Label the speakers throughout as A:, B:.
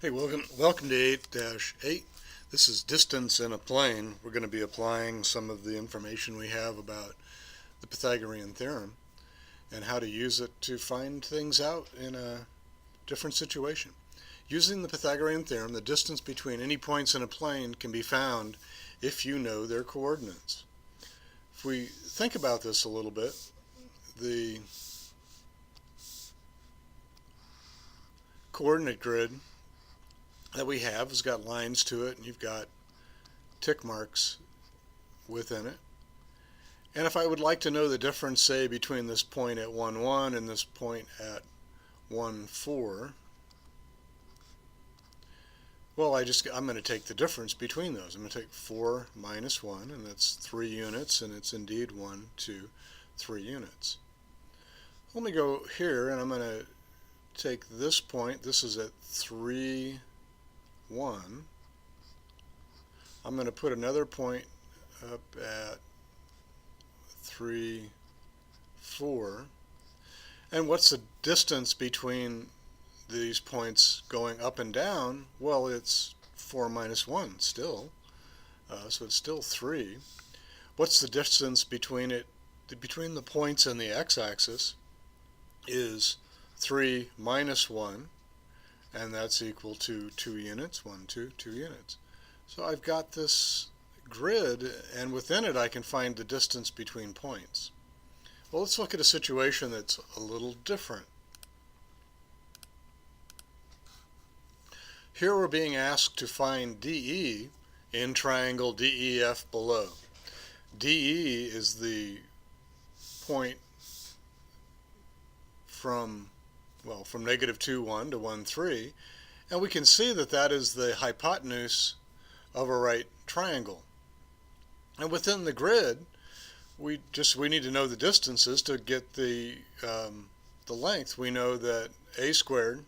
A: Hey, welcome to 8-8. This is distance in a plane. We're going to be applying some of the information we have about the Pythagorean theorem and how to use it to find things out in a different situation. Using the Pythagorean theorem, the distance between any points in a plane can be found if you know their coordinates. If we think about this a little bit, the coordinate grid that we have has got lines to it, and you've got tick marks within it. And if I would like to know the difference, say, between this point at 1, 1 and this point at 1, 4, well, I'm going to take the difference between those. I'm going to take 4 minus 1, and that's 3 units, and it's indeed 1, 2, 3 units. Let me go here, and I'm going to take this point. This is at 3, 1. I'm going to put another point up at 3, 4. And what's the distance between these points going up and down? Well, it's 4 minus 1 still. So it's still 3. What's the distance between the points and the x-axis is 3 minus 1. And that's equal to 2 units, 1, 2, 2 units. So I've got this grid, and within it I can find the distance between points. Well, let's look at a situation that's a little different. Here we're being asked to find DE in triangle DEF below. DE is the point from negative 2, 1 to 1, 3, and we can see that that is the hypotenuse of a right triangle. And within the grid, we need to know the distances to get the length. We know that a squared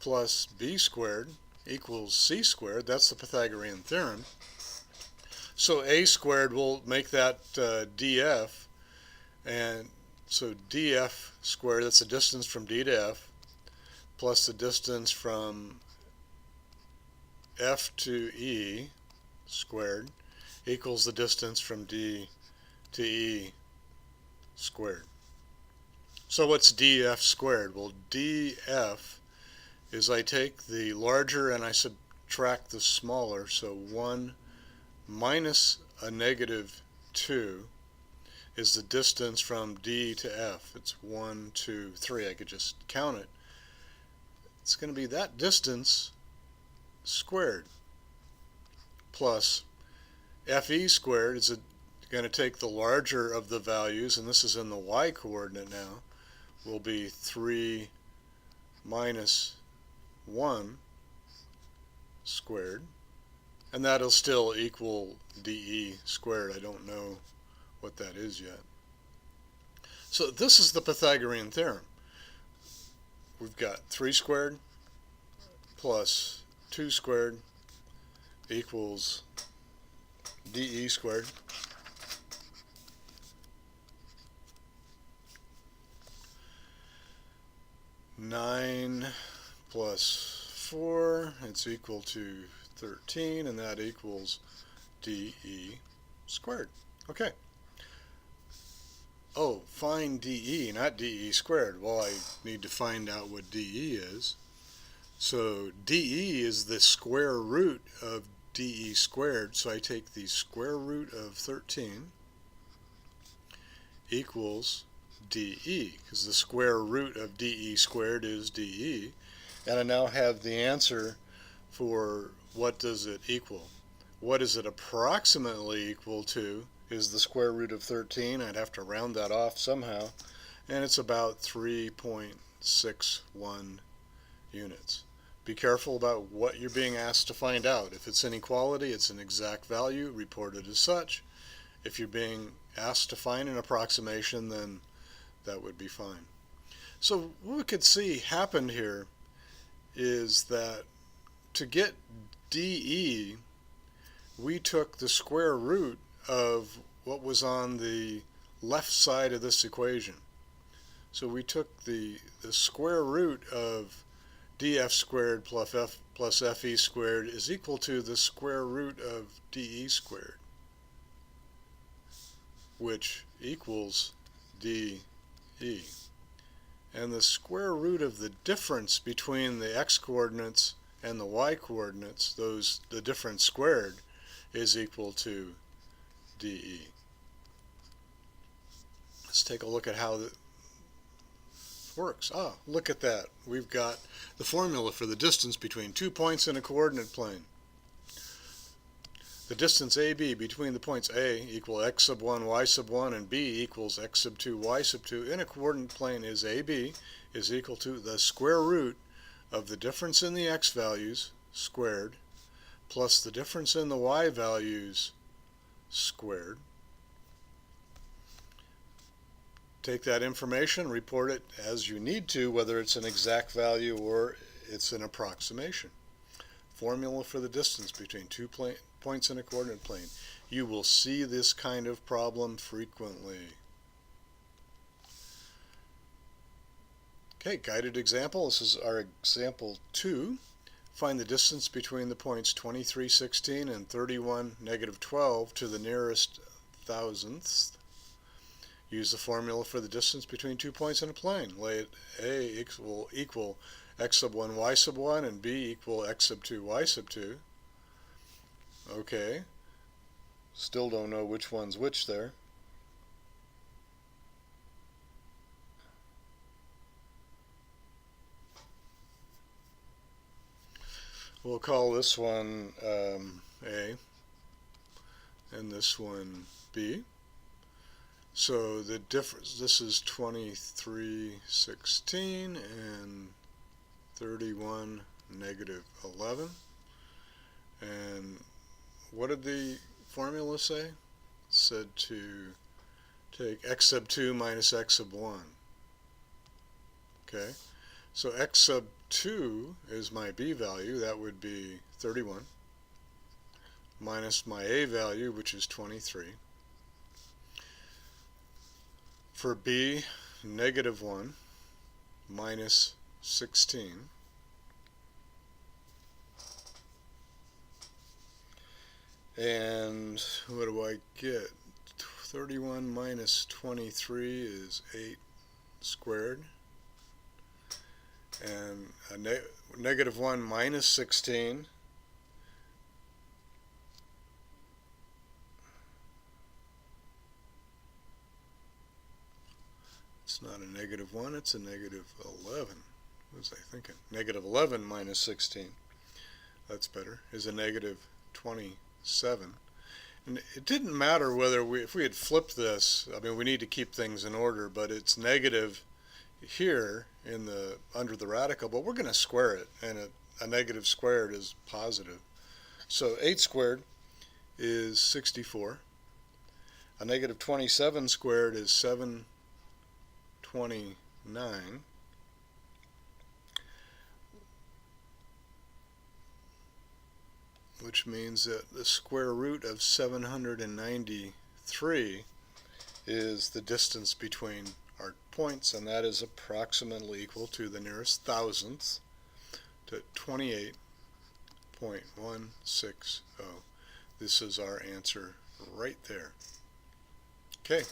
A: plus b squared equals c squared. That's the Pythagorean theorem. So a squared will make that df, and so df squared, that's the distance from D to F, plus the distance from F to E squared equals the distance from D to E squared. So what's df squared? Well, df is I take the larger and I subtract the smaller, so 1 minus a negative 2 is the distance from D to F. It's 1, 2, 3. I could just count it. It's going to be that distance squared plus FE squared is going to take the larger of the values, and this is in the y coordinate now, will be 3 minus 1 squared, and that'll still equal DE squared. I don't know what that is yet. So this is the Pythagorean theorem. We've got 3 squared plus 2 squared equals DE squared. Nine plus 4, it's equal to 13, and that equals DE squared. Okay. Oh, find DE, not DE squared. Well, I need to find out what DE is. So DE is the square root of DE squared, so I take the square root of 13 equals DE, because the square root of DE squared is DE, and I now have the answer for what does it equal. What is it approximately equal to is the square root of 13. I'd have to round that off somehow, and it's about 3.61 units. Be careful about what you're being asked to find out. If it's inequality, it's an exact value, report it as such. If you're being asked to find an approximation, then that would be fine. So what we could see happened here is that to get DE, we took the square root of what was on the left side of this equation. So we took the square root of df squared plus fe squared is equal to the square root of de squared, which equals de. And the square root of the difference between the x coordinates and the y coordinates, the difference squared, is equal to de. Let's take a look at how that works. Look at that. We've got the formula for the distance between 2 points in a coordinate plane. The distance AB between the points A equal x sub 1, y sub 1, and B equals x sub 2, y sub 2 in a coordinate plane is AB is equal to the square root of the difference in the x values squared plus the difference in the y values squared. Take that information, report it as you need to, whether it's an exact value or it's an approximation. Formula for the distance between 2 points in a coordinate plane. You will see this kind of problem frequently. Okay, guided example. This is our example 2. Find the distance between the points 23, 16 and 31, negative 12 to the nearest thousandth. Use the formula for the distance between 2 points in a plane. Let A equal x sub 1, y sub 1, and B equal x sub 2, y sub 2. Okay. Still don't know which one's which there. We'll call this one A and this one B. So the difference, this is 23, 16 and 31, negative 11. And what did the formula say? It said to take x sub 2 minus x sub 1. Okay, so x sub 2 is my b value, that would be 31, minus my a value, which is 23. For b, negative 1 minus 16. And what do I get? 31 minus 23 is 8 squared. And a negative 1 minus 16 it's not a negative 1, it's a negative 11. What was I thinking? Negative 11 minus 16, that's better, is a negative 27. And it didn't matter whether if we had flipped this, I mean, we need to keep things in order, but it's negative here in the under the radical, but we're going to square it, and a negative squared is positive. So 8 squared is 64. A negative 27 squared is 729. Which means that the square root of 793 is the distance between our points, and that is approximately equal to the nearest thousandth, to 28.160. This is our answer right there. Okay.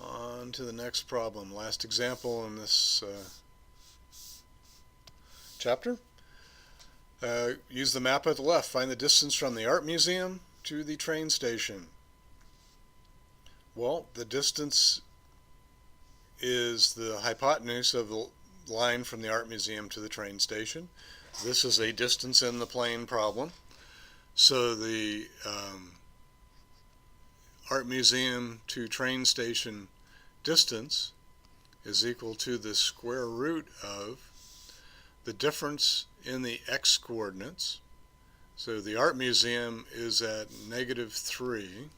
A: On to the next problem. Last example in this chapter. Use the map at the left. Find the distance from the art museum to the train station. Well, the distance is the hypotenuse of the line from the art museum to the train station. This is a distance in the plane problem. So the art museum to train station distance is equal to the square root of the difference in the x coordinates. So the art museum is at negative 3.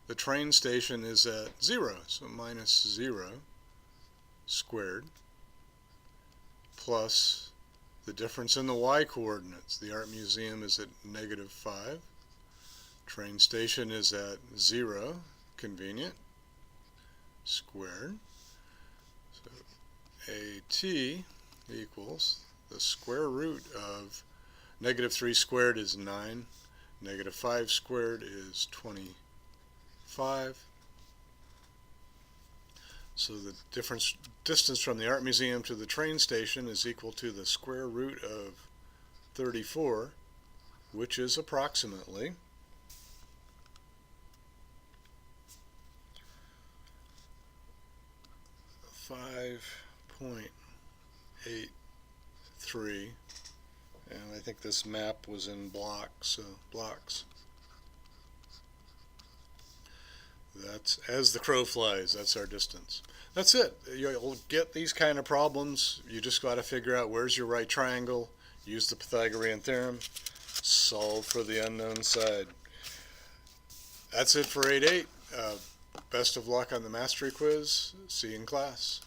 A: The train station is at 0, so minus 0 squared, plus the difference in the y coordinates. The art museum is at negative 5. Train station is at 0, convenient, squared. So AT equals the square root of negative 3 squared is 9, negative 5 squared is 25. So the distance from the art museum to the train station is equal to the square root of 34, which is approximately 5.83, and I think this map was in blocks. That's as the crow flies. That's our distance. That's it. You'll get these kind of problems. You just got to figure out where's your right triangle, use the Pythagorean theorem, solve for the unknown side. That's it for 8-8. Best of luck on the mastery quiz. See you in class.